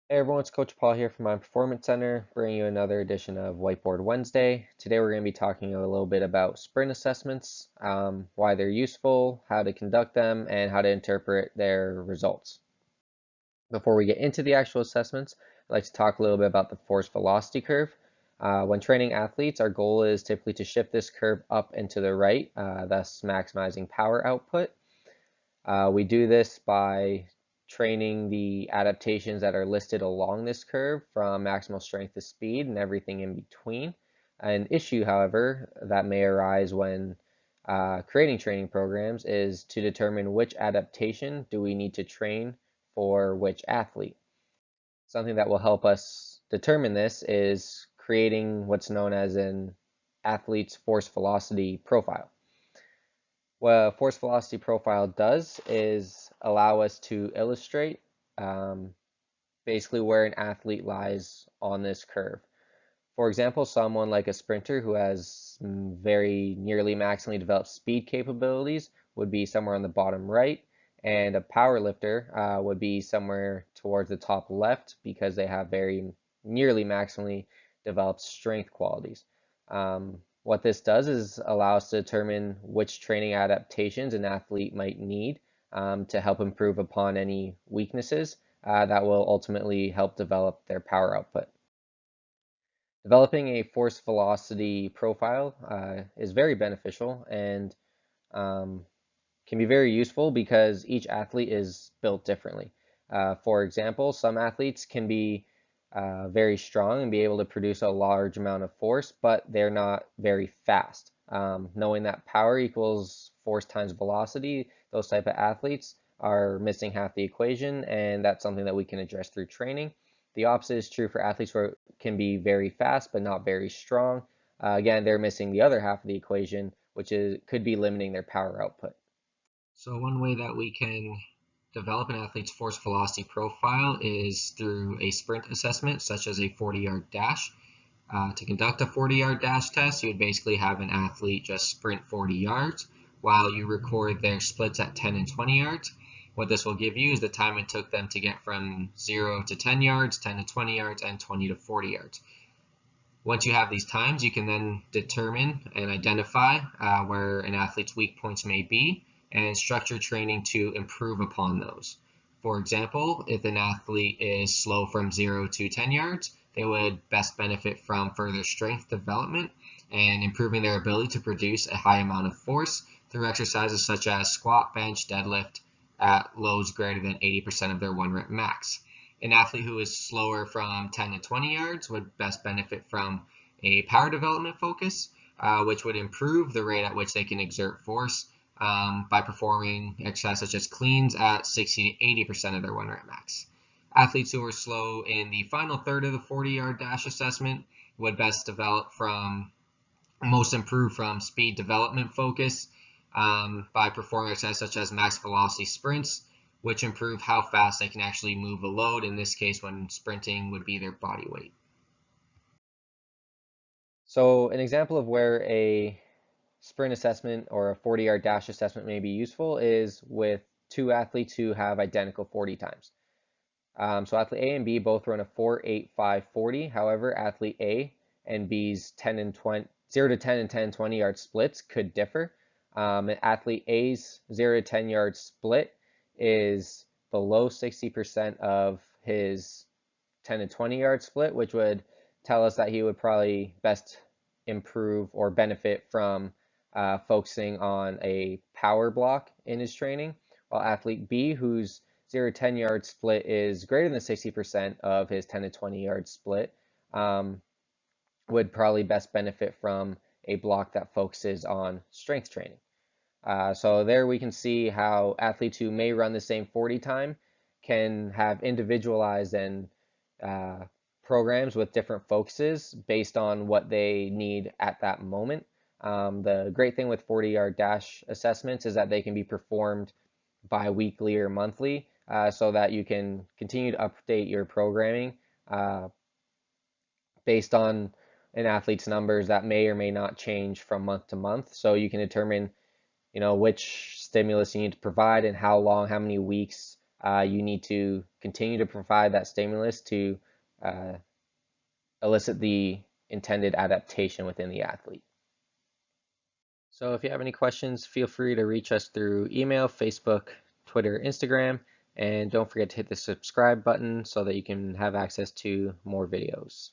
Hey everyone, it's Coach Paul here from my Performance Center, bringing you another edition of Whiteboard Wednesday. Today we're going to be talking a little bit about sprint assessments, why they're useful, how to conduct them, and how to interpret their results. Before we get into the actual assessments, I'd like to talk a little bit about the force velocity curve. When training athletes, our goal is typically to shift this curve up and to the right, thus maximizing power output. We do this by training the adaptations that are listed along this curve from maximal strength to speed and everything in between. An issue, however, that may arise when creating training programs is to determine which adaptation do we need to train for which athlete. Something that will help us determine this is creating what's known as an athlete's force velocity profile. What a force velocity profile does is allow us to illustrate um, basically where an athlete lies on this curve. For example, someone like a sprinter who has very nearly maximally developed speed capabilities would be somewhere on the bottom right, and a power lifter would be somewhere towards the top left because they have very nearly maximally developed strength qualities. What this does is allow us to determine which training adaptations an athlete might need to help improve upon any weaknesses that will ultimately help develop their power output. Developing a force velocity profile is very beneficial and um, can be very useful because each athlete is built differently. For example, some athletes can be very strong and be able to produce a large amount of force, but they're not very fast. Knowing that power equals force times velocity, those type of athletes are missing half the equation, and that's something that we can address through training. The opposite is true for athletes who can be very fast but not very strong. Again, they're missing the other half of the equation, which could be limiting their power output. So one way that we can develop an athlete's force velocity profile is through a sprint assessment, such as a 40-yard dash. To conduct a 40-yard dash test, you would basically have an athlete just sprint 40 yards while you record their splits at 10 and 20 yards. What this will give you is the time it took them to get from 0 to 10 yards, 10 to 20 yards, and 20 to 40 yards. Once you have these times, you can then determine and identify where an athlete's weak points may be and structure training to improve upon those. For example, if an athlete is slow from 0 to 10 yards, they would best benefit from further strength development and improving their ability to produce a high amount of force through exercises such as squat, bench, deadlift at loads greater than 80% of their 1 rep max. An athlete who is slower from 10 to 20 yards would best benefit from a power development focus, which would improve the rate at which they can exert force by performing exercise such as cleans at 60 to 80% of their 1 rep max. Athletes who are slow in the final third of the 40-yard dash assessment would best develop from most improved from speed development focus by performing exercises such as max velocity sprints, which improve how fast they can actually move a load. In this case, when sprinting would be their body weight. So an example of where a sprint assessment or a 40-yard dash assessment may be useful is with two athletes who have identical 40 times. So athlete A and B both run a 4.85 40. However, athlete A and B's 10 and 20, 0 to 10 and 10 20 yard splits could differ. Athlete A's 0 to 10 yard split is below 60% of his 10 to 20 yard split, which would tell us that he would probably best improve or benefit from focusing on a power block in his training, while athlete B, whose 0 to 10 yard split is greater than 60% of his 10 to 20 yard split, um, would probably best benefit from a block that focuses on strength training. So there we can see how athletes who may run the same 40 time can have individualized and uh, programs with different focuses based on what they need at that moment. The great thing with 40-yard dash assessments is that they can be performed bi-weekly or monthly so that you can continue to update your programming uh, based on an athlete's numbers that may or may not change from month to month. So you can determine which stimulus you need to provide and how long, how many weeks you need to continue to provide that stimulus to elicit the intended adaptation within the athlete. So if you have any questions, feel free to reach us through email, Facebook, Twitter, Instagram, and don't forget to hit the subscribe button so that you can have access to more videos.